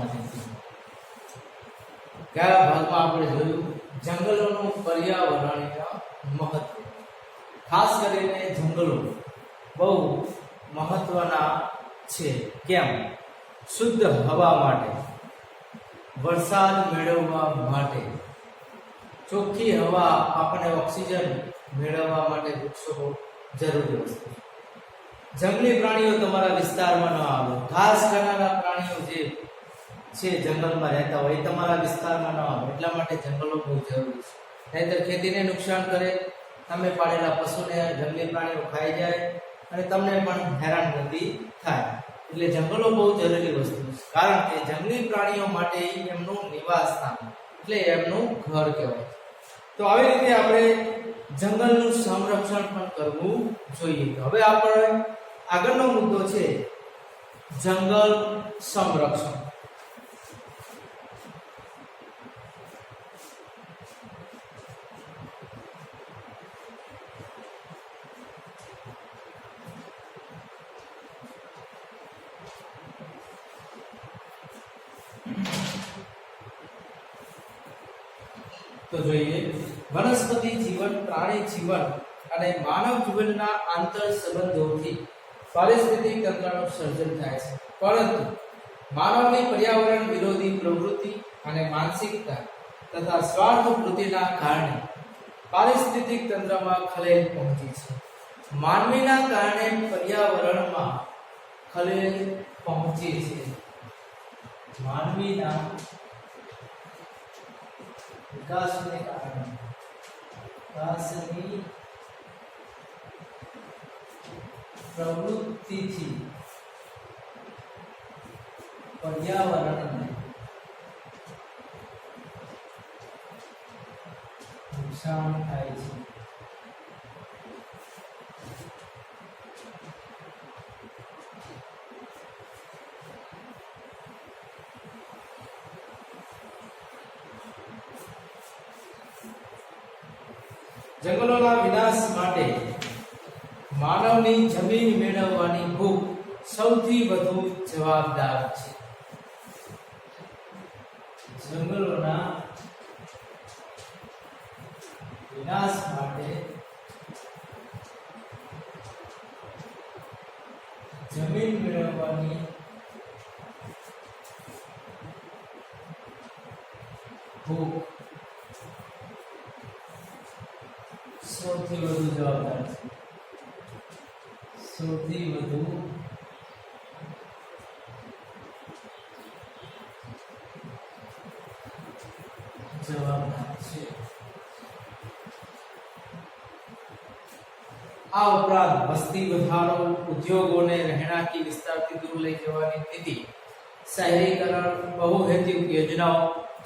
માહિતી. ગયા ભાગમાં આપણે જોયું જંગલોનું પર્યાવરણીય મહત્વ. ખાસ કરીને જંગલો બહુ મહત્વના છે. કેમ? શુદ્ધ હવા માટે, વરસાદ મેળવવા માટે, ચોખ્ખી હવા આપણે ઓક્સિજન મેળવવા માટે વૃક્ષો જરૂરી વસ્તુ. જંગલી પ્રાણીઓ તમારા વિસ્તારમાં ન આવે, ઘાસ ખાનારા પ્રાણીઓ જે છે જંગલમાં રહેતા હોય એ તમારા વિસ્તારમાં ન આવે, એટલા માટે જંગલો બહુ જરૂરી છે. નહીંતર ખેતીને નુકસાન કરે, તમે પાળેલા પશુને જંગલી પ્રાણીઓ ખાઈ જાય અને તમને પણ હેરાનગતિ થાય. એટલે જંગલો બહુ જરૂરી વસ્તુ છે, કારણ કે જંગલી પ્રાણીઓ માટે એમનું નિવાસ સ્થાન એટલે એમનું ઘર કહેવાય. તો આવી રીતે આપણે જંગલનું સંરક્ષણ પણ કરવું જોઈએ. હવે આપણે આગળનો મુદ્દો છે જંગલ સંરક્ષણ. તો જોઈએ વનસ્પતિ જીવન, પ્રાણી જીવન અને માનવ જીવનના આંતર સંબંધોથી પારિસ્થિતિક તંત્રનું સર્જન થાય છે. પરંતુ માનવની પર્યાવરણ વિરોધી પ્રવૃત્તિ અને માનસિકતા તથા સ્વાર્થ વૃત્તિના કારણે પારિસ્થિતિક તંત્રમાં ખલેલ પહોંચી છે. માનવીના કારણે પર્યાવરણમાં ખલેલ પહોંચી છે. માનવીના વિકાસને કારણે, વિકાસની પ્રવૃત્તિથી પર્યાવરણને નુકસાન થાય છે. જંગલોના વિનાશ માટે માનવની જમીન મેળવવાની ભૂખ સૌથી વધુ જવાબદાર છે. જંગલોના વિનાશ માટે જમીન મેળવવાની ભૂખ સૌથી વધુ જવાબદાર છે. સૌથી વધુ જવાબદાર છે. આ ઉપરાંત વસ્તી વધારો, ઉદ્યોગોને રહેણાંકી વિસ્તારથી દૂર લઈ જવાની નીતિ, શહેરીકરણ, બહુહેતુક યોજનાઓ,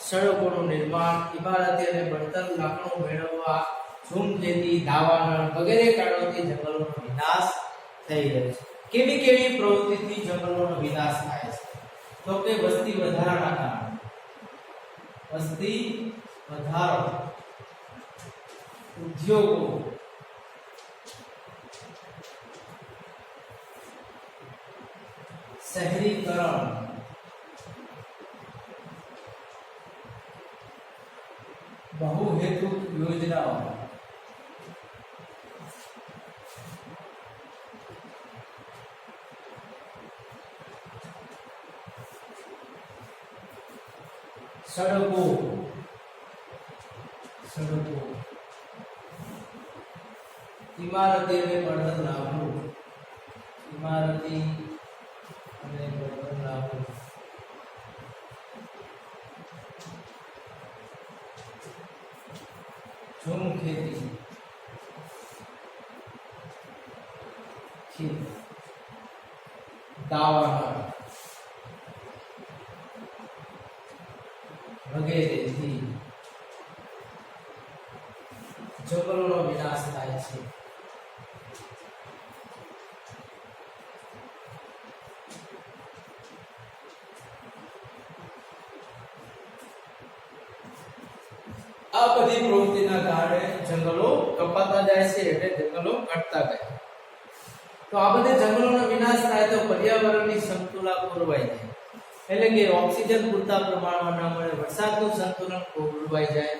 સડકોનું નિર્માણ, ઇમારતી અને બળતણ લાકડું મેળવવા, ઝૂમ ખેતી, દાવાનળ વગેરે કારણોથી જંગલોનો વિનાશ થઈ રહ્યો છે. કેવી કેવી પ્રવૃત્તિથી જંગલોનો વિનાશ થાય છે? તો કે વસ્તી વધારાના કારણે. વસ્તી વધારો, ઉદ્યોગો, શહેરીકરણ, બહુહેતુક યોજનાઓ, સડકો, ઇમારતી અને બળતણ લાવવું, ઇમારતી અને બળતણ લાવવું, ઝૂમ ખેતી, દાવાનળ વગેરેથી જંગલોનો વિનાશ થાય છે. આ બધી પ્રવૃત્તિના કારણે જંગલો કપાતા જાય છે, એટલે જંગલો ઘટતા ગયા. તો આ બધે જંગલોનો વિનાશ થાય તો પર્યાવરણની સમતુલા ખોરવાઈ જાય. એટલે કે ઓક્સિજન પૂરતા પ્રમાણમાં ન મળે, વરસાદનું સંતુલન ખોરવાઈ જાય,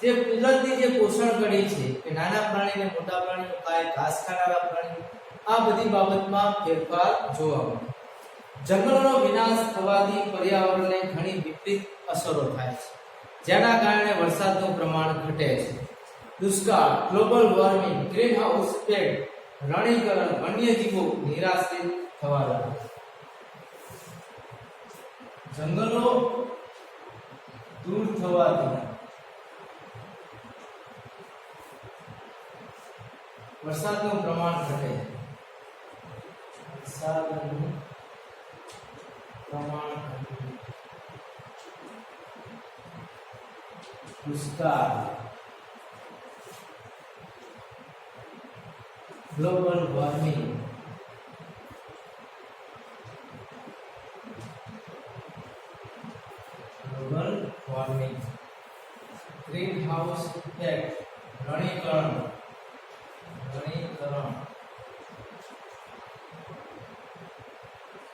જે કુદરતની જે પોષણ કડી છે કે નાના પ્રાણી ને મોટા પ્રાણીઓ ખાય, ઘાસ ખાનારા પ્રાણીઓ, આ બધી બાબતમાં ફેરફાર જોવા મળે. જંગલોનો વિનાશ થવાથી પર્યાવરણને ઘણી વિપરીત અસરો થાય છે, જેના કારણે વરસાદનું પ્રમાણ ઘટે છે. દુષ્કાળ, ગ્લોબલ વોર્મિંગ, ગ્રીનહાઉસ ઇફેક્ટ, રણીકરણ, વન્યજીવો નિરાશ્રિત થવા લાગે. જંગલો દૂર થવાથી વરસાદનું પ્રમાણ ઘટે. વરસાદનું પ્રમાણ ઘટે. દુષ્કાળ, ગ્લોબલ વોર્મિંગ, ગ્રીનહાઉસ ઇફેક્ટ, રણીકરણ,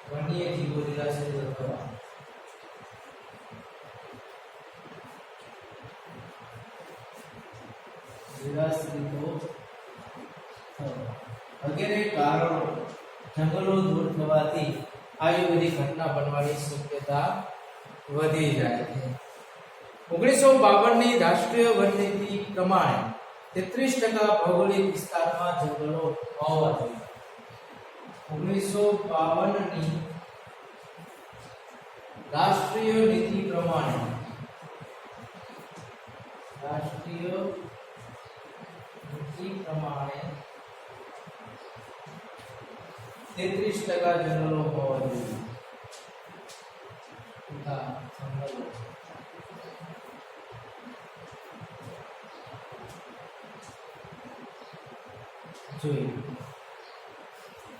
વન્યજીવો નિરાશ્રિત થવા. વગેરે કારણો જંગલો દૂર થવાથી આવી બધી ઘટના બનવાની શક્યતા વધી જાય છે. 1952 ની રાષ્ટ્રીય વનનીતિ પ્રમાણે 33% ભૌગોલિક વિસ્તારમાં જંગલો હોવા જોઈએ. 1952 ની રાષ્ટ્રીય નીતિ પ્રમાણે 33% જંગલો હોવા જોઈએ.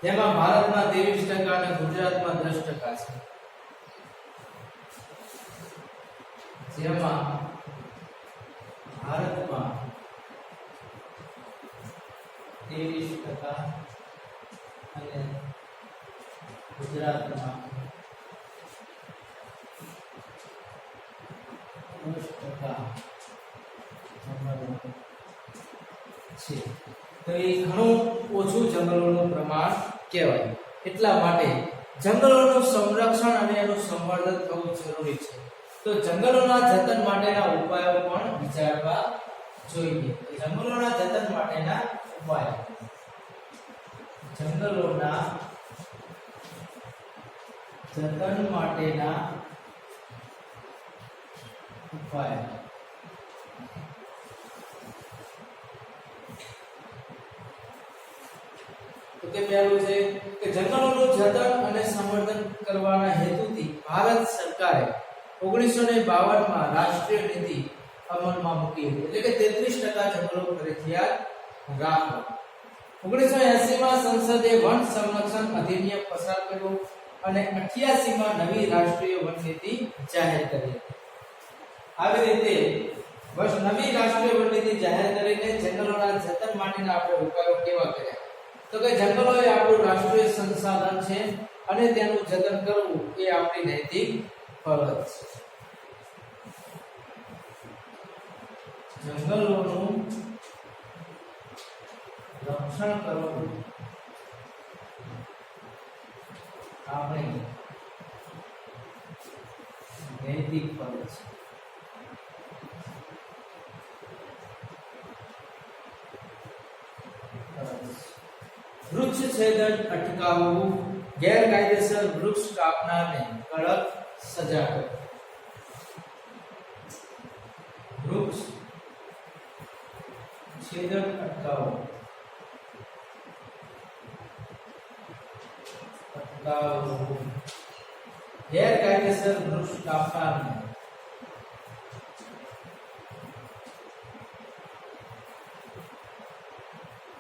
જેમાં ભારતમાં 23% અને ગુજરાતમાં 10% છે. જેમાં ભારતમાં 23% અને ગુજરાતમાં 10% છે. તો એ ઘણું ઓછું જંગલોનું પ્રમાણ કહેવાય. એટલા માટે જંગલોનું સંરક્ષણ અને એનું સંવર્ધન થવું જરૂરી છે. તો જંગલોના જતન માટેના ઉપાયો પણ વિચારવા જોઈએ. જંગલોના જતન માટેના ઉપાયો. જંગલોના જતન માટેના ઉપાયો. તો કે પહેલું છે કે જંગલોનું જતન અને સંવર્ધન કરવાના હેતુથી ભારત સરકારે 1952 માં રાષ્ટ્રીય નીતિ અમલમાં મૂકી હતી. એટલે કે 33% જંગલો ફરજિયાત રાખવા. 1980 માં સંસદે વન સંરક્ષણ અધિનિયમ પસાર કર્યો અને 88 માં નવી રાષ્ટ્રીય વન નીતિ જાહેર કરી. આવી રીતે નવી રાષ્ટ્રીય વન નીતિ જાહેર કરીને જંગલોના જતન માટેના આપણે ઉપાયો કેવા કર્યા? તો કે જંગલો એ આપણું રાષ્ટ્રીય સંસાધન છે અને તેનું જતન કરવું એ આપણી નૈતિક ફરજ છે. જંગલોનું રક્ષણ કરવું આપણી નૈતિક ફરજ છે. વૃક્ષ છેદન અટકાવવું, ગેરકાયદેસર વૃક્ષ કાપનારને કડક સજા કરવી. વૃક્ષ છેદન અટકાવવું, ગેરકાયદેસર વૃક્ષ કાપનારને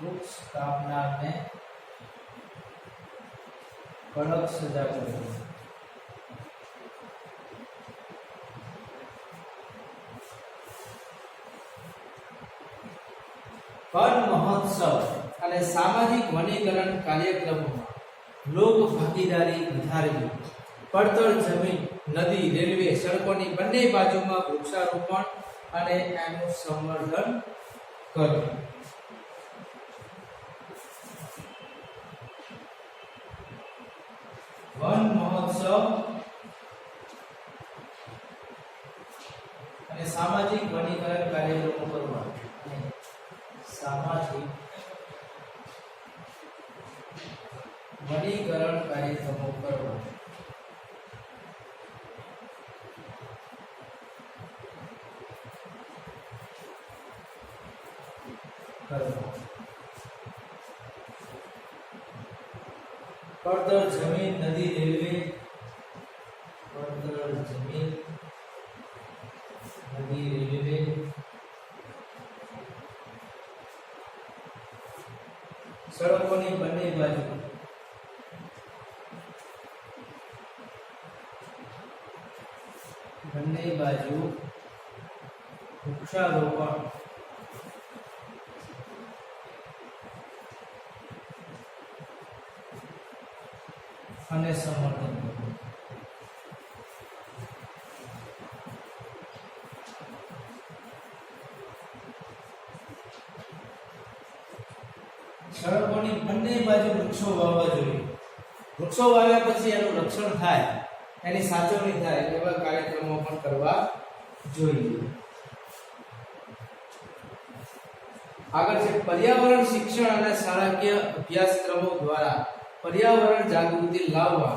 વૃક્ષ કાપનારને કડક સજા કરવી. વન મહોત્સવ અને સામાજિક વનીકરણ કાર્યક્રમોમાં લોક ભાગીદારી વધારવી, પડતર જમીન નદી, રેલવે, સડકોની બંને બાજુમાં વૃક્ષારોપણ અને એનું સંવર્ધન કરવું. વન મહોત્સવ અને સામાજિક વનીકરણ કાર્યક્રમો કરવા. સામાજિક વનીકરણ કાર્યક્રમો કરવા. પડતર જમીન, નદી, રેલવે, પડતર જમીન, નદી, રેલવે, સડકોની બંને બાજુ વૃક્ષારોપણ અને સમર્થન કરવું. સડકોની બંને બાજુ વૃક્ષો વાવવા જોઈએ. વૃક્ષો વાવ્યા પછી એનું રક્ષણ થાય, એની સાચવણી થાય એવા કાર્યક્રમો પણ કરવા જોઈએ. આગળ છે પર્યાવરણ શિક્ષણ અને શાળાકીય અભ્યાસક્રમો દ્વારા પર્યાવરણ જાગૃતિ લાવવા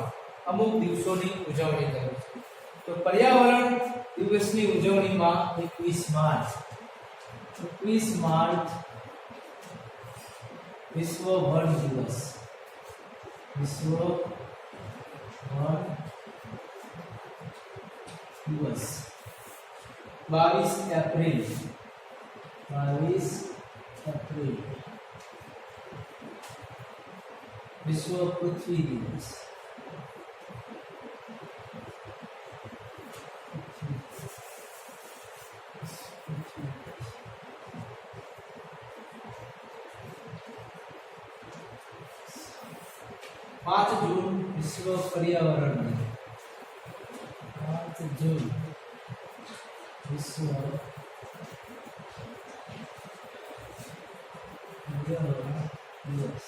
અમુક દિવસોની ઉજવણી કરે છે. તો પર્યાવરણ દિવસની ઉજવણીમાં 21 માર્ચ વિશ્વ વન દિવસ, વિશ્વ વન દિવસ. 22 એપ્રિલ વિશ્વ પૃથ્વી દિવસ. પાંચ જૂન વિશ્વ પર્યાવરણ દિવસ. 5 જૂન વિશ્વ પર્યાવરણ દિવસ,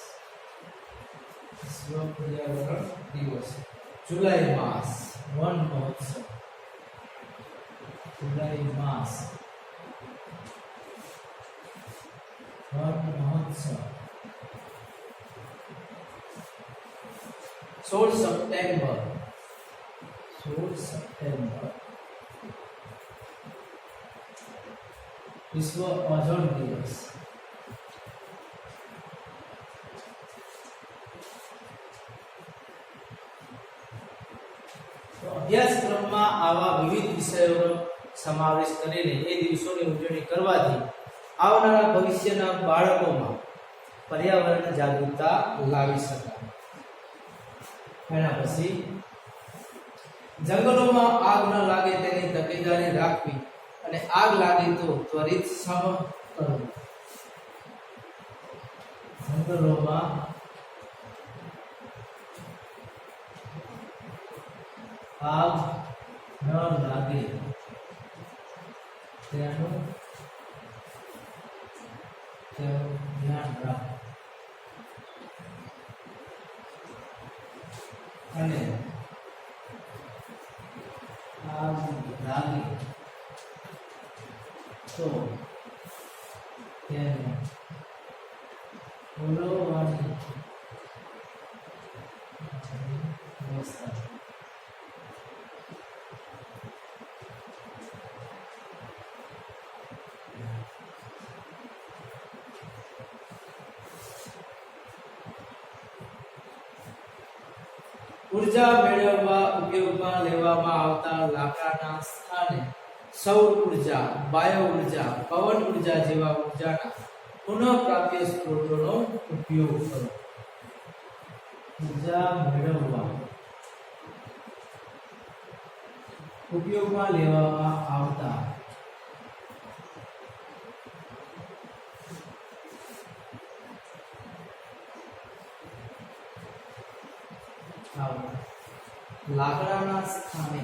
વિશ્વ પર્યાવરણ દિવસ. જુલાઈ માસ વન મહોત્સવ, જુલાઈ માસ વન મહોત્સવ. 16 સપ્ટેમ્બર વિશ્વ ઓઝોન દિવસ. અભ્યાસક્રમમાં આવા વિવિધ વિષયોનો સમાવેશ કરીને એ દિવસોની ઉજવણી કરવાથી આવનારા ભવિષ્યના બાળકોમાં પર્યાવરણ જાગૃતતા લાવી શકાય. એના પછી જંગલોમાં આગ ન લાગે તેની તકેદારી રાખવી અને આગ લાગે તો ત્વરિત શમ કરવું. જંગલોમાં આગ ન લાગે તેનું ધ્યાન રાખો અને આગ લાગે તો તેને ઓલવવાની વ્યવસ્થા. ઉર્જા મેળવવા ઉપયોગમાં લેવામાં આવતા લાકડાના સ્થાને સૌર ઉર્જા, બાયો ઉર્જા, પવન ઉર્જા જેવા ઉર્જાના પુનઃપ્રાપ્ય સ્ત્રોતોનો ઉપયોગ કરો. ઉર્જા મેળવવા ઉપયોગમાં લેવામાં આવતા લાકડાના સ્થાને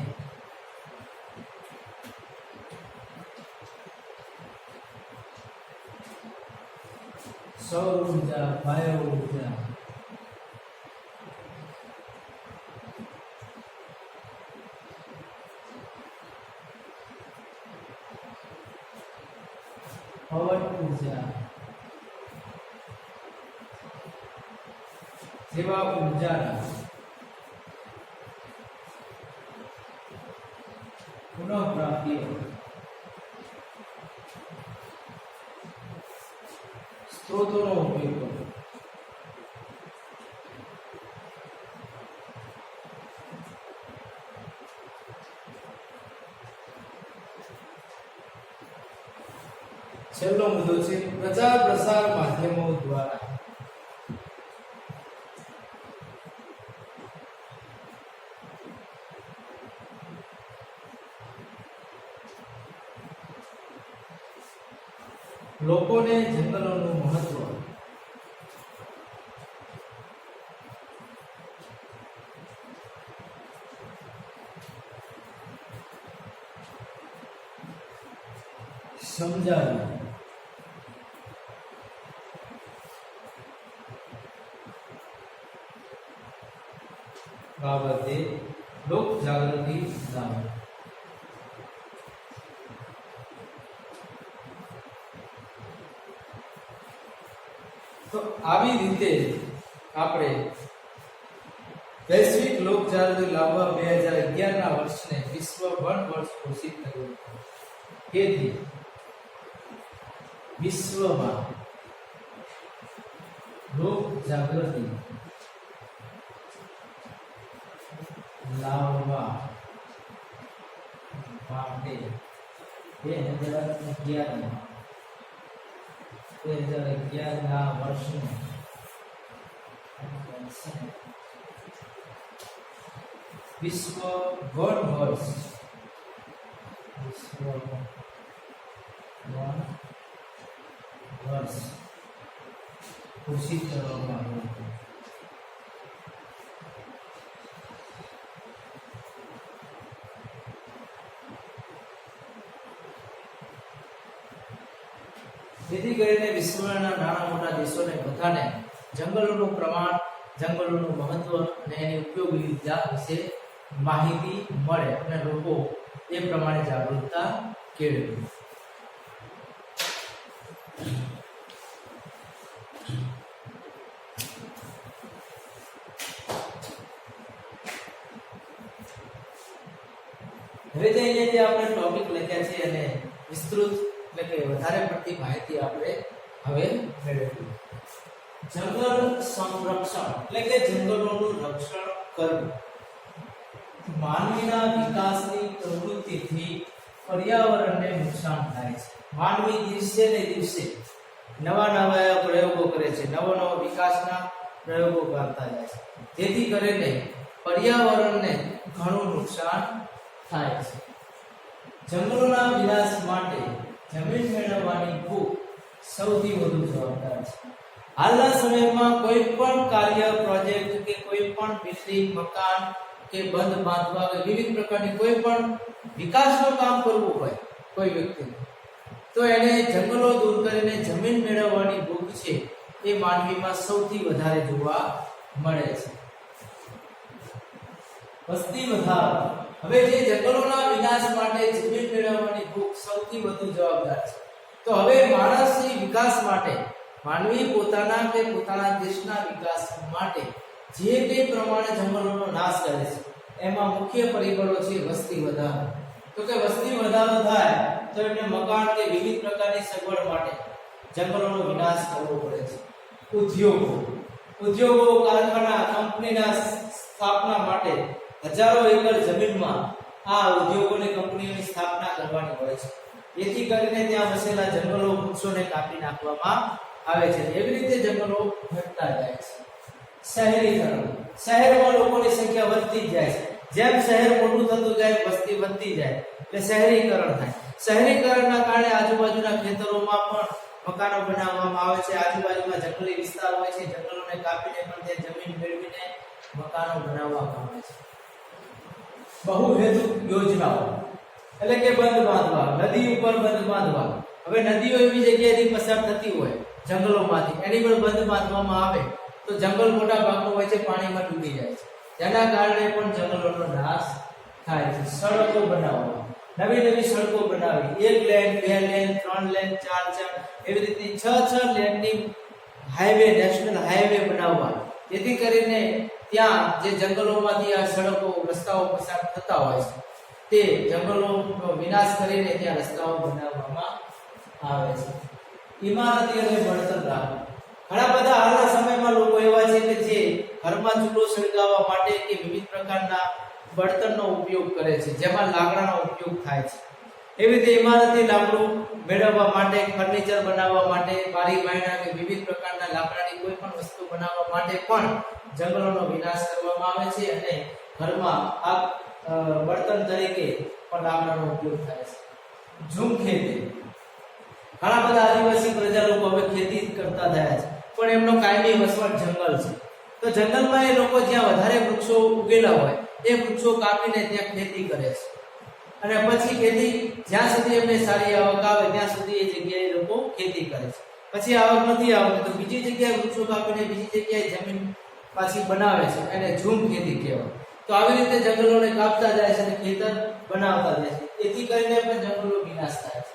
સૌર ઉર્જા, વાયુ ઉર્જા, પવન ઉર્જા જેવા ઉર્જાના પુનઃપ્રાપ્તિ સ્ત્રોતોનો ઉપયોગ કરો. છેલ્લો મુદ્દો છે પ્રચાર પ્રસાર માધ્યમો દ્વારા લોકોને જંગલોનું મહત્વ સમજાવ્યું. બાબતે લોક જાગૃતિ લાવો. તો આવી રીતે આપણે વૈશ્વિક લોક જાગૃતિ લાવવા 2011 ના વર્ષને વિશ્વ વન વર્ષ ઘોષિત કર્યું. તેથી વિશ્વમાં લોક જાગૃતિ લાવવા માટે 2011 ના વર્ષને વિશ્વ વન વર્ષ ઘોષિત કરવામાં આવ્યું હતું. જેથી કરીને વિશ્વના નાના મોટા દેશોને બધાને જંગલોનું પ્રમાણ, જંગલોનું મહત્વ અને એની ઉપયોગિતા વિશે માહિતી મળે અને લોકો એ પ્રમાણે જાગૃતતા કેળવે. હવે જે અહીંયા જે આપણે ટોપિક લખ્યા છે અને વિસ્તૃત એટલે કે વધારે પડતી માહિતી આપણે હવે મેળવીએ. જંગલ સંરક્ષણ એટલે કે જંગલોનું રક્ષણ કરવું માનવીના વિકાસની પ્રવૃત્તિથી પર્યાવરણને નુકસાન થાય છે. માનવી દિવસે ને દિવસે નવા નવા પ્રયોગો કરે છે, નવો નવો વિકાસના પ્રયોગો કરતા જાય છે, જેથી કરીને પર્યાવરણને ઘણું નુકસાન થાય છે. જંગલોના વિનાશ માટે જમીન મેળવવાની ભૂખ સૌથી વધુ જવાબદાર છે. હાલના સમયમાં કોઈ પણ કાર્ય, પ્રોજેક્ટ કે કોઈ પણ બિલ્ડિંગ, મકાન કે બંધ બાંધવા કે વિવિધ પ્રકારની કોઈ પણ વિકાસનું કામ કરવું હોય કોઈ વ્યક્તિને, તો એને જંગલો દૂર કરીને જમીન મેળવવાની ભૂખ છે એ માનવીમાં સૌથી વધારે જોવા મળે છે. વસ્તી વધારો. હવે જે જંગલોના વિનાશ માટે જમીન મેળવવાની ભૂખ સૌથી વધુ જવાબદાર છે, તો હવે માણસની વિકાસ માટે, માનવી પોતાના કે પોતાના દેશના વિકાસ માટે જે તે પ્રમાણે જંગલોનો નાશ કરે છે, એમાં મુખ્ય પરિબળો છે વસ્તી વધારો. તો કે વસ્તી વધારો થાય તો એને મકાન કે વિવિધ પ્રકારની સગવડ માટે જંગલોનો વિનાશ કરવો પડે છે. ઉદ્યોગો, કારખાના, કંપનીના સ્થાપના માટે હજારો એકર જમીનમાં આ ઉદ્યોગોની, કંપનીઓની સ્થાપના કરવાની હોય છે. જેથી કરીને ત્યાં વસેલા જંગલો, વૃક્ષોને કાપી નાખવામાં આવે છે. એવી રીતે જંગલો ઘટતા જાય છે. શહેરીકરણ. શહેરમાં લોકોની સંખ્યા વધતી જાય છે. જેમ શહેર મોટું થતું જાય, વસ્તી વધતી જાય એટલે શહેરીકરણ થાય. શહેરીકરણના કારણે આજુબાજુના ખેતરોમાં પણ મકાનો બનાવવામાં આવે છે. આજુબાજુમાં જંગલી વિસ્તાર હોય છે, જંગલોને કાપીને પણ તે જમીન મેળવીને મકાનો બનાવવામાં આવે છે. બહુહેતુક યોજનાઓ એટલે કે બંધ બાંધવા, નદી ઉપર બંધ બાંધવા. હવે નદીઓ એવી જગ્યાએથી પસાર થતી હોય જંગલોમાંથી એની પર બંધ બાંધવામાં આવે તો જંગલ મોટા ભાગનું હોય છે પાણીમાં ડૂબી જાય છે, જેના કારણે પણ જંગલોનો નાશ થાય છે. સડકો બનાવવા, નવી નવી સડકો બનાવી, 1 લેન 2 લેન 3 લેન 4 લેન એવી રીતે 6 લેનની હાઈવે, નેશનલ હાઈવે બનાવવા, જેથી કરીને ત્યાં જે જંગલોમાંથી આ સડકો રસ્તાઓ પસાર થતા હોય છે તે જંગલોનો વિનાશ કરીને ત્યાં રસ્તાઓ બનાવવામાં આવે છે. ઇમારતી અને બળતણ રાખવું, ઘણા બધા હાલના સમયમાં લોકો એવા છે કે જે ઘરમાં ચૂલો સળગાવવા માટે કે વિવિધ પ્રકારના બળતણનો ઉપયોગ કરે છે, જેમાં લાકડાનો ઉપયોગ થાય છે. એવી રીતે ઇમારતી લાકડું મેળવવા માટે, ફર્નિચર બનાવવા માટે, બારી બારણા કે વિવિધ પ્રકારના લાકડાની કોઈ પણ વસ્તુ બનાવવા માટે પણ જંગલોનો વિનાશ કરવામાં આવે છે અને ઘરમાં આ બળતણ તરીકે પણ લાકડાનો ઉપયોગ થાય છે. ઝૂમ ખેતી, ઘણા બધા આદિવાસી પ્રજા લોકો હવે ખેતી કરતા થયા છે, પણ એમનો કાયમી વસવાટ જંગલ છે. તો જંગલમાં એ લોકો જ્યાં વધારે વૃક્ષો ઉગેલા હોય એ વૃક્ષો કાપીને ત્યાં ખેતી કરે છે અને પછી ખેતી જ્યાં સુધી એમને સારી આવક આવે ત્યાં સુધી એ જગ્યાએ લોકો ખેતી કરે છે. પછી આવક નથી આવતી તો બીજી જગ્યાએ વૃક્ષો કાપીને બીજી જગ્યાએ જમીન પાછી બનાવે છે, એને ઝૂમ ખેતી કહેવાય. તો આવી રીતે જંગલોને કાપતા જાય છે અને ખેતર બનાવતા જાય છે, એથી કરીને પણ જંગલો વિનાશ થાય છે.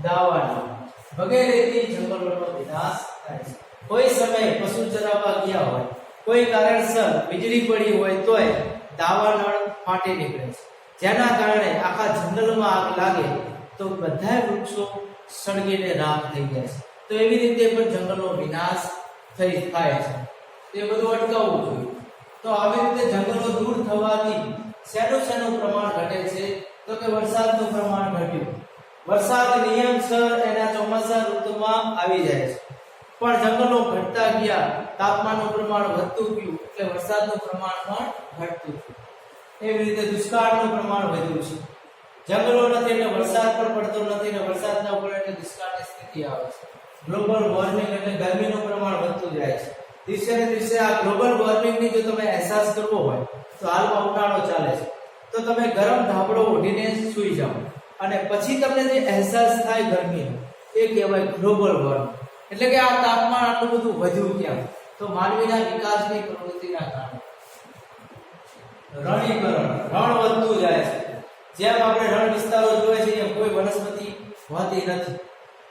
દાવાનળ વગેરેથી જંગલોનો વિનાશ થાય છે. કોઈ સમયે પશુ ચરાવવા ગયા હોય, કોઈ કારણસર વીજળી પડી હોય તોય દાવાનળ ફાટી નીકળે છે, જેના કારણે આખા જંગલમાં આગ લાગે તો બધા વૃક્ષો સળગીને રાખ થઈ જાય છે. તો એવી રીતે પણ જંગલનો વિનાશ થાય છે. તે બધું અટકાવવું જોઈએ. તો આવી રીતે જંગલો દૂર થવાથી શેનું પ્રમાણ ઘટે છે? તો કે વરસાદનું પ્રમાણ ઘટ્યું. વરસાદ નિયમસર એના ચોમાસા ઋતુમાં આવી જાય છે, પણ જંગલો ઘટતા ગયા, તાપમાનનું પ્રમાણ વધતું ગયું એટલે વરસાદનું પ્રમાણ પણ ઘટતું ગયું. એવી રીતે દુષ્કાળનું પ્રમાણ વધ્યું છે. જંગલો નથી એટલે વરસાદ પણ પડતો નથી અને વરસાદ ન પડે એટલે દુષ્કાળની સ્થિતિ આવે છે. ગ્લોબલ વોર્મિંગ એટલે ગરમીનું પ્રમાણ વધતું જાય છે. દિવસે ને દિવસે આ ગ્લોબલ વોર્મિંગની જો તમે અહેસાસ કરવો હોય તો હાલમાં ઉનાળો ચાલે છે તો તમે ગરમ ધાબળો ઓઢીને સૂઈ જાઓ અને પછી તમને જે અહેસાસ થાય ગરમીનો એ કહેવાય ગ્લોબલ વોર્મિંગ. એટલે કે આ તાપમાન આટલું બધું વધ્યું કેમ? તો માનવીના વિકાસની પ્રવૃત્તિના કારણે. રણીકરણ, રણ વધતું જાય છે. જેમ આપણે રણ વિસ્તારો જોઈએ છે એમ કોઈ વનસ્પતિ હોતી નથી.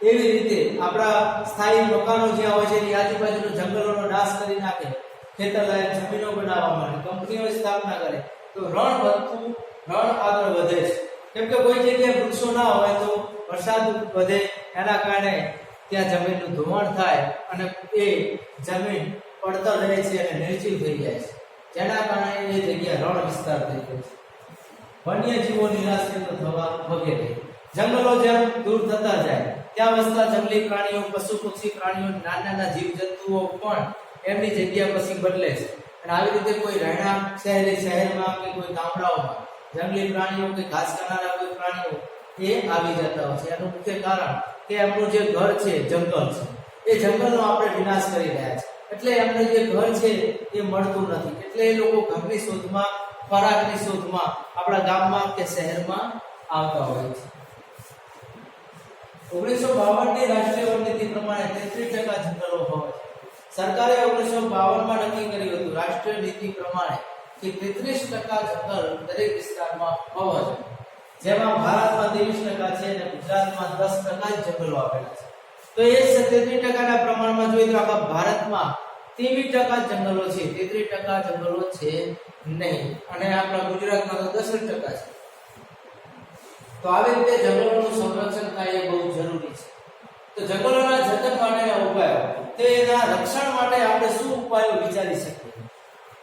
એવી રીતે આપણા સ્થાયી મકાનો જ્યાં હોય છે એની આજુબાજુના જંગલોનો નાશ કરી નાખે, ખેતરલાયક જમીનો બનાવવા માટે કંપનીઓની સ્થાપના કરે તો રણ આગળ વધે છે. કેમ કે કોઈ જગ્યાએ વૃક્ષો ના હોય તો વરસાદ વધે, એના કારણે ત્યાં જમીનનું ધોવાણ થાય અને એ જમીન પડતર રહે છે અને નિર્જીવ થઈ જાય છે, જેના કારણે એ જગ્યા રણ વિસ્તાર થઈ ગયો છે. વન્યજીવો નિરાશ્રિત થવા વગેરે. જંગલો જેમ દૂર થતા જાય ત્યાં વસતા જંગલી પ્રાણીઓ, પશુ પક્ષી પ્રાણીઓ, નાના જીવજંતુઓ પણ એમની જગ્યા પછી બદલે છે અને આવી રીતે કોઈ રહેણાંક શહેરમાં કે કોઈ ગામડાઓમાં જંગલી પ્રાણીઓ કે ઘાસ ખાનારા કોઈ પ્રાણીઓ એ આવી જતા હોય છે. એનું મુખ્ય કારણ કે એમનું જે ઘર છે જંગલ છે, એ જંગલનો આપણે વિનાશ કરી રહ્યા છે એટલે એમને જે ઘર છે એ મળતું નથી. એટલે એ લોકો ઘરની શોધમાં, ખોરાકની શોધમાં આપણા ગામમાં કે શહેરમાં આવતા હોય છે. 1952ની રાષ્ટ્રીય વન નીતિ પ્રમાણે 33% જંગલો હોય છે. સરકારે 1952માં નક્કી કર્યું હતું રાષ્ટ્રીય નીતિ પ્રમાણે કે 33% જંગલ દરેક વિસ્તારમાં હોવા જોઈએ, જેમાં ભારતમાં 23% છે અને ગુજરાતમાં 10% જંગલો આવેલા છે. તો એ 33%ના પ્રમાણમાં જોઈએ તો આખા ભારતમાં 23% જંગલો છે, 33% જંગલો છે નહીં અને આપણા ગુજરાતમાં તો 10% છે. તો આવી રીતે જંગલોનું સંરક્ષણ થાય એ બહુ જરૂરી છે. તો જંગલોના જતન માટેના ઉપાયો, તો એના રક્ષણ માટે આપણે શું ઉપાયો વિચારી શકીએ?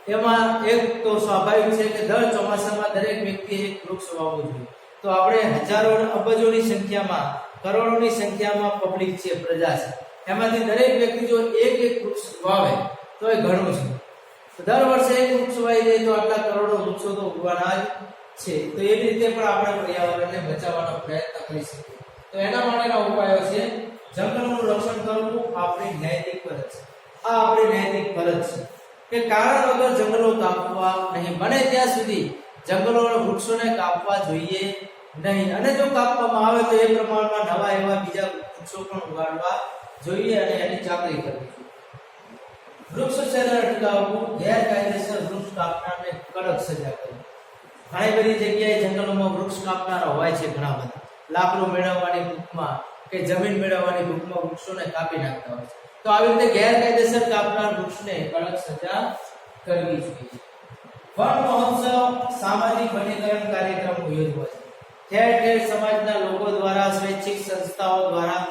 એમાં એક તો સ્વાભાવિક છે કે દર ચોમાસામાં દરેક વ્યક્તિએ એક વૃક્ષ વાવવું જોઈએ. તો આપણે હજારો અબજોની સંખ્યામાં, કરોડોની સંખ્યામાં પબ્લિક છે, પ્રજા છે, એમાંથી દરેક વ્યક્તિ જો એક વૃક્ષ વાવે તો એ ઘણું છે. તો દર વર્ષે એક વૃક્ષ વાવી દે તો આટલા કરોડો વૃક્ષો તો ઉગવાના જ છે. તો એવી રીતે પણ આપણે પર્યાવરણને બચાવવાનો પ્રયત્ન કરી શકીએ. તો એના માટેના ઉપાયો છે જંગલનું રક્ષણ કરવું આપણી નૈતિક ફરજ છે. આ આપણી નૈતિક ફરજ છે કે કારણ વગર જંગલો કાપવા નહીં, બને ત્યાં સુધી જંગલો અને વૃક્ષોને કાપવા જોઈએ નહીં અને જો કાપવામાં આવે તો એ પ્રમાણમાં નવા એવા બીજા વૃક્ષો પણ ઉગાડવા જોઈએ અને એની ચાકરી કરવી જોઈએ. વૃક્ષ છેદન અટકાવવું, ગેરકાયદેસર વૃક્ષ કાપનારને કડક સજા કરવી. ઘણી બધી જગ્યાએ જંગલોમાં વૃક્ષ કાપનારા હોય છે, ઘણા બધા લાકડું મેળવવાની ભૂખમાં કે જમીન મેળવવાની ભૂખમાં વૃક્ષોને કાપી નાખતા હોય છે. તો આવી રીતે ગેરકાયદેસર કાપનાર વૃક્ષને કડક સજા કરવી જોઈએ. વન મહોત્સવ સામાજિક વનીકરણ કાર્યક્રમો યોજવા છે. ઠેર ઠેર સમાજના લોકો દ્વારા, સ્વૈચ્છિક સંસ્થાઓ દ્વારા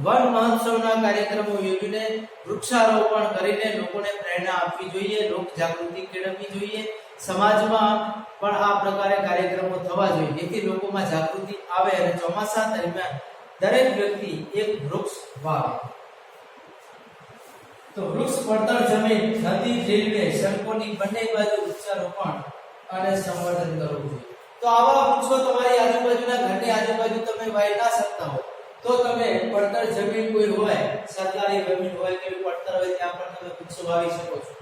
વન મહોત્સવના કાર્યક્રમો યોજીને વૃક્ષારોપણ કરીને લોકોને પ્રેરણા આપવી જોઈએ, લોક જાગૃતિ કેળવવી જોઈએ. સમાજમાં પણ આ પ્રકારે કાર્યક્રમો થવા જોઈએ, જેથી લોકોમાં જાગૃતિ આવે અને ચોમાસા દરમિયાન દરેક વ્યક્તિ એક વૃક્ષ વાવે. તો વૃક્ષ પડતર જમીન, નદી, રેલવે, સડકોની બંને બાજુ વૃક્ષારોપણ અને સંવર્ધન કરવું જોઈએ. તો આવા વૃક્ષો તમારી આજુબાજુના ઘરની આજુબાજુ તમે વાવી ના શકતા હો તો તમે પડતર જમીન કોઈ હોય, સરકારી જમીન હોય કે પડતર હોય ત્યાં પણ તમે વૃક્ષો વાવી શકો છો.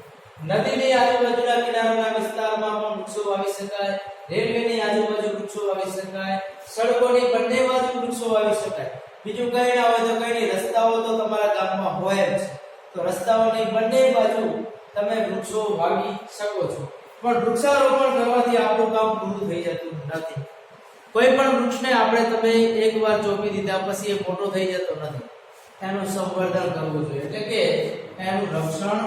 નદીની આજુબાજુના કિનારાના વિસ્તારમાં પણ વૃક્ષો વાવી શકાય, રેલવેની આજુબાજુ વૃક્ષો વાવી શકાય, સડકોની બંને બાજુ વૃક્ષો વાવી શકાય. બીજું કઈ ના હોય તો કઈ નહીં, રસ્તાઓ તો તમારા ગામમાં હોય જ છે, તો રસ્તાઓની બંને બાજુ તમે વૃક્ષો વાવી શકો છો. પણ વૃક્ષારોપણ કરવાથી આપણું કામ પૂરું થઈ જતું નથી. કોઈ પણ વૃક્ષને આપણે તમે એકવાર ચોપી દીધા પછી એ મોટો થઈ જતો નથી. એનું સંવર્ધન કરવું જોઈએ, એટલે કે એનું રક્ષણ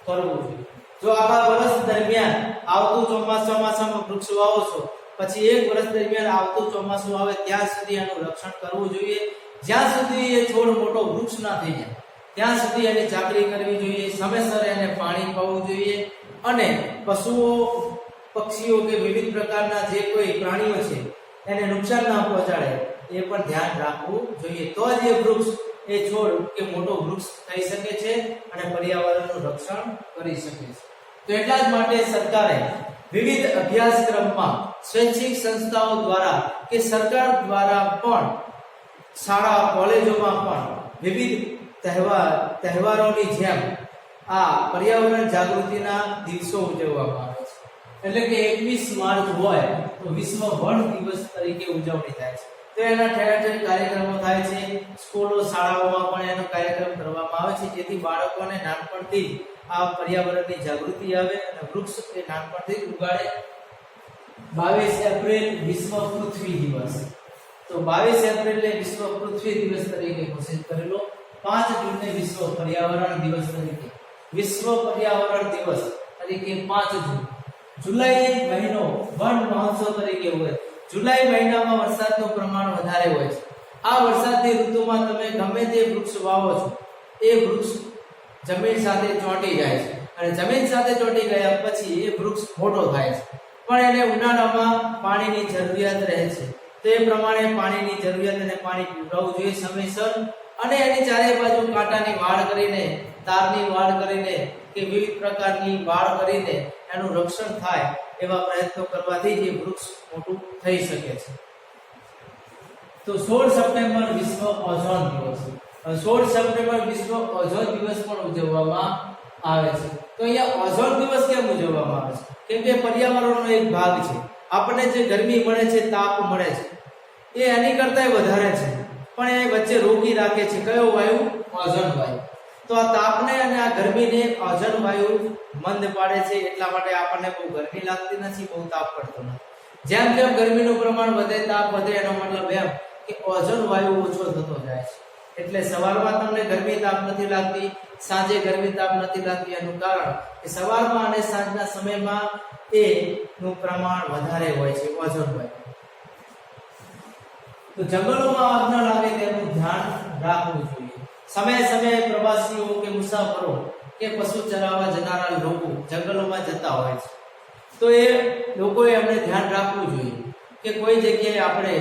કરવું જોઈએ. જો આખા વર્ષ દરમિયાન આવતું ચોમાસામાં વૃક્ષ વાવો છો, પછી એક વર્ષ દરમિયાન આવતું ચોમાસું આવે ત્યાં સુધી એનું રક્ષણ કરવું જોઈએ. જ્યાં સુધી એ છોડ મોટો વૃક્ષ ના થઈ જાય ત્યાં સુધી એની ચાકરી કરવી જોઈએ, સમયસર એને પાણી પાવું જોઈએ અને પશુઓ, પક્ષીઓ કે વિવિધ પ્રકારના જે કોઈ પ્રાણીઓ છે એને નુકસાન ના પહોંચાડે એ પણ ધ્યાન રાખવું જોઈએ. તો જ એ વૃક્ષ, એ છોડ કે મોટો વૃક્ષ થઈ શકે છે અને પર્યાવરણનું રક્ષણ કરી શકે છે. તો એટલા જ માટે સરકારે વિવિધ અભ્યાસક્રમમાં સ્વૈચ્છિક સંસ્થાઓ દ્વારા કે સરકાર દ્વારા પણ શાળા, કોલેજોમાં પણ વિવિધ તહેવારોની જેમ આ પર્યાવરણ જાગૃતિના દિવસો ઉજવવામાં આવે છે. એટલે કે 21 માર્ચ હોય તો વિશ્વ વન દિવસ તરીકે ઉજવણી થાય છે. તો એના ઠેર ઠેર કાર્યક્રમો થાય છે. સ્કૂલો, શાળાઓમાં પણ એનો કાર્યક્રમ કરવામાં આવે છે, જેથી બાળકોને નાનપણથી આ પર્યાવરણની જાગૃતિ આવે અને વૃક્ષ એ નાનપણથી ઉગાડે. 22 એપ્રિલ વિશ્વ પૃથ્વી દિવસ. તો 22 એપ્રિલને વિશ્વ પૃથ્વી દિવસ તરીકે ઘોષિત કરેલો. 5 જૂનને વિશ્વ પર્યાવરણ દિવસ તરીકે, વિશ્વ પર્યાવરણ દિવસ તરીકે 5 જૂન. જુલાઈ મહિનો વન મહોત્સવ તરીકે હોય. જુલાઈ મહિનામાં વરસાદનું પ્રમાણ વધારે હોય છે. આ વરસાદની ઋતુમાં તમે ગમે તે વૃક્ષ વાવો છો, એ વૃક્ષ જમીન સાથે ચોંટી જાય છે અને જમીન સાથે ચોંટી ગયા પછી એ વૃક્ષ મોટો થાય છે. પણ એને ઉનાળામાં પાણીની જરૂરિયાત રહે છે, તો એ પ્રમાણે પાણીની જરૂરિયાત અને પાણી પીવડાવવું જોઈએ સમયસર. અને એની ચારે બાજુ કાંટાની વાડ કરીને, તારની વાડ કરીને કે વિવિધ પ્રકારની વાડ કરીને એનું રક્ષણ થાય એવા પ્રયત્નો કરવાથી જે વૃક્ષ મોટું થઈ શકે છે. તો 16 સપ્ટેમ્બર વિશ્વ ઓઝોન દિવસ. 16 સપ્ટેમ્બર વિશ્વ ઓઝોન દિવસ પણ ઉજવવામાં આવે છે. તો અહીંયા ઓઝોન દિવસ કેમ ઉજવવામાં આવે છે? કેમ કે પર્યાવરણનો એક ભાગ છે. આપણને જે ગરમી મળે છે, તાપ મળે છે, એ એની કરતાંય વધારે છે, પણ એ વચ્ચે રોકી રાખે છે. કયો વાયુ? ઓઝોન વાયુ. તો આ તાપને અને આ ગરમીને ઓઝોન વાયુ મંદ પાડે છે. એટલા માટે આપણને બહુ ગરમી લાગતી નથી, બહુ તાપ પડતો નથી. જેમ જેમ ગરમીનું પ્રમાણ વધે, તાપ વધે, એનો મતલબ એમ કે ઓઝોન વાયુ ઓછો થતો જાય છે. એટલે સવારમાં તમને ગરમી તાપ નથી લાગતી, સાંજે ગરમી તાપ નથી લાગતી. એનું કારણ કે સવારમાં અને સાંજના સમયમાં એનું પ્રમાણ વધારે હોય છે, ઓઝોન વાયુ. તો જંગલોમાં આગ ન લાગે તેનું ધ્યાન રાખવું જોઈએ. સમયે સમયે પ્રવાસીઓ કે મુસાફરો કે પશુ ચરાવવા જનારા લોકો જંગલોમાં જતા હોય છે, તો એ લોકોએ એમને ધ્યાન રાખવું જોઈએ કે કોઈ જગ્યાએ આપણે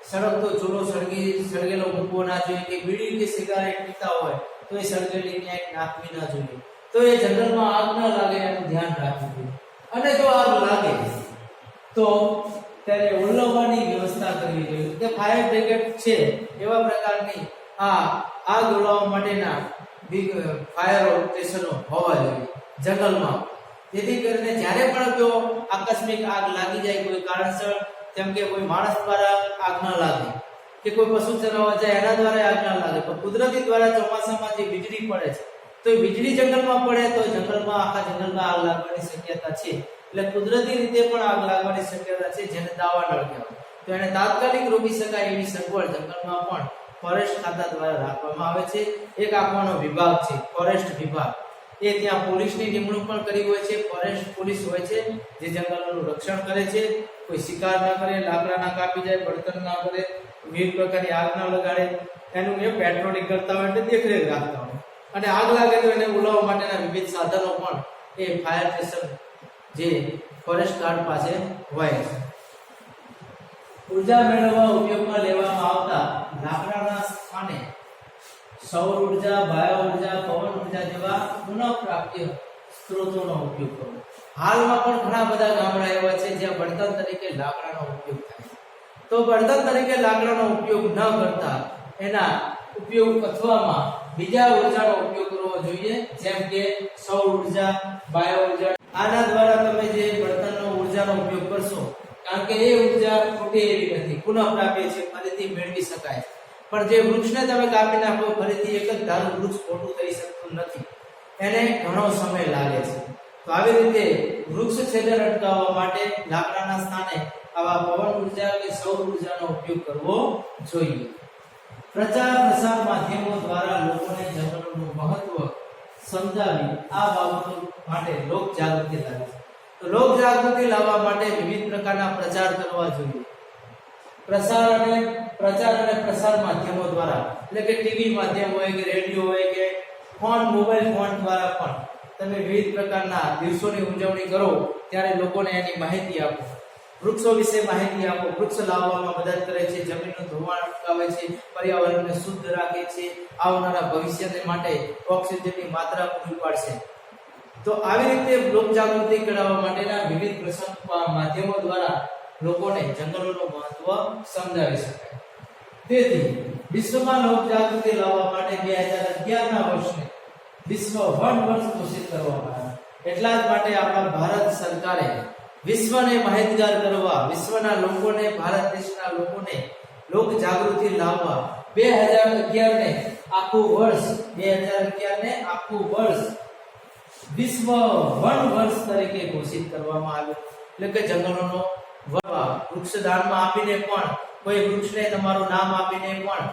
સળગતો ચૂલો સળગેલો મૂકવો ના જોઈએ, કે બીડી કે સિગારેટ પીતા હોય તો એ સળગેલી ક્યાંક નાખવી ના જોઈએ. તો એ જંગલમાં આગ ન લાગે એનું ધ્યાન રાખવું જોઈએ. અને જો આગ લાગે તો ત્યારે ઓલવવાની વ્યવસ્થા કરવી જોઈએ. કે ફાયર બ્રિગેડ છે એવા પ્રકારની આગ ઓલવવા માટેના ફાયર સ્ટેશનો હોવા જોઈએ જંગલમાં, જેથી કરીને જ્યારે પણ જો આકસ્મિક આગ લાગી જાય કોઈ કારણસર, જેમ કે કોઈ માણસ દ્વારા આગ ન લાગે કે કોઈ પશુ ચરાવવા જાય એના દ્વારા આગ ના લાગે, પણ કુદરતી દ્વારા ચોમાસામાં જે વીજળી પડે છે તો એ વીજળી જંગલમાં પડે તો જંગલમાં આખા જંગલમાં આગ લાગવાની શક્યતા છે. એટલે કુદરતી રીતે પણ આગ લાગવાની શક્યતા છે, જેને દાવાનળ કહેવાય. તો એને તાત્કાલિક રોકી શકાય એવી સગવડ જંગલમાં પણ ફોરેસ્ટ ખાતા દ્વારા રાખવામાં આવે છે. એક આખવાનો વિભાગ છે ફોરેસ્ટ વિભાગ, એ ત્યાં પોલીસની નિમણૂક પણ કરી હોય છે. ફોરેસ્ટ પોલીસ હોય છે જે જંગલોનું રક્ષણ કરે છે, કોઈ શિકાર ના કરે, લાકડા ના કાપી જાય, બળતણ ના કરે, વિવિધ પ્રકારની આગ ના લગાડે, એનું એ પેટ્રોલિંગ કરતા હોય એટલે દેખરેખ રાખતા હોય. અને આગ લાગે તો એને ઉલાવવા માટેના વિવિધ સાધનો પણ એ ફાયર સ્ટેશન જે ફોરેસ્ટ ગાર્ડ પાસે હોય છે. ઉર્જા મેળવવા ઉપયોગમાં લેવામાં આવતા લાકડાના સ્થાને સૌર ઉર્જા, બાયો ઉર્જા, પવન ઉર્જા જેવા પુનઃપ્રાપ્ય સ્ત્રોતોનો ઉપયોગ કરવો. હાલમાં પણ ઘણા બધા ગામડા એવા છે જ્યાં બળતણ તરીકે લાકડાનો ઉપયોગ થાય છે. તો બળતણ તરીકે લાકડાનો ઉપયોગ ન કરતા એના ઉપયોગ અથવામાં બીજા ઉર્જાનો ઉપયોગ કરવો જોઈએ, જેમ કે સૌર ઉર્જા, બાયો ઉર્જા. આના દ્વારા તમે જે બળતણનો ઉર્જાનો ઉપયોગ કરશો, કારણ કે એ ઉર્જા ખોટી એવી નથી, પુનઃપ્રાપ્ય છે, ફરીથી મેળવી શકાય. પણ જે વૃક્ષને તમે કાપી નાખો ફરીથી એક જ ધારું વૃક્ષ ખોટું થઈ શકતું નથી, એને ઘણો સમય લાગે છે. તો આવી રીતે વૃક્ષ છેદન અટકાવવા માટે લાકડાના સ્થાને આવા પવન ઉર્જા કે સૌર ઉર્જાનો ઉપયોગ કરવો જોઈએ. પ્રચાર પ્રસાર માધ્યમો દ્વારા લોકોને જંગલોનું મહત્વ સમજાવી આ બાબતો માટે લોક જાગૃતિ લાવે છે. તો લોક જાગૃતિ લાવવા માટે વિવિધ પ્રકારના પ્રચાર કરવા જોઈએ. પ્રચાર અને પ્રસાર માધ્યમો દ્વારા, એટલે કે ટીવી માધ્યમ હોય કે રેડિયો હોય કે ફોન, મોબાઈલ ફોન દ્વારા પણ તમે વિવિધ પ્રકારના દિવસોની ઉજવણી કરો ત્યારે લોકોને એની માહિતી આપો, વૃક્ષો વિશે માહિતી આપો. વૃક્ષ લાવવામાં મદદ કરે છે, જમીનનું ધોવાણ અટકાવે છે, પર્યાવરણને શુદ્ધ રાખે છે, આવનારા ભવિષ્યને માટે ઓક્સિજનની માત્રા પૂરી પાડશે. તો આવી રીતે લોક જાગૃતિ કરાવવા માટેના વિવિધ માધ્યમો દ્વારા લોકોને જંગલોનું મહત્વ સમજાવી શકાય. તેથી વિશ્વમાં લોક જાગૃતિ લાવવા માટે 2011ના વર્ષને વિશ્વ વન વર્ષ ઘોષિત કરવામાં આવ્યું. એટલા જ માટે આપણા ભારત સરકારે વિશ્વને માહિતગાર કરવા, વિશ્વના લોકોને, ભારત દેશના લોકોને લોક જાગૃતિ લાવવા 2011 ને આખું વર્ષ વિશ્વ વન વર્ષ તરીકે ઘોષિત કરવામાં આવ્યું. એટલે કે જંગલોનો વૃક્ષદાનમાં આપીને પણ, કોઈ વૃક્ષને તમારું નામ આપીને પણ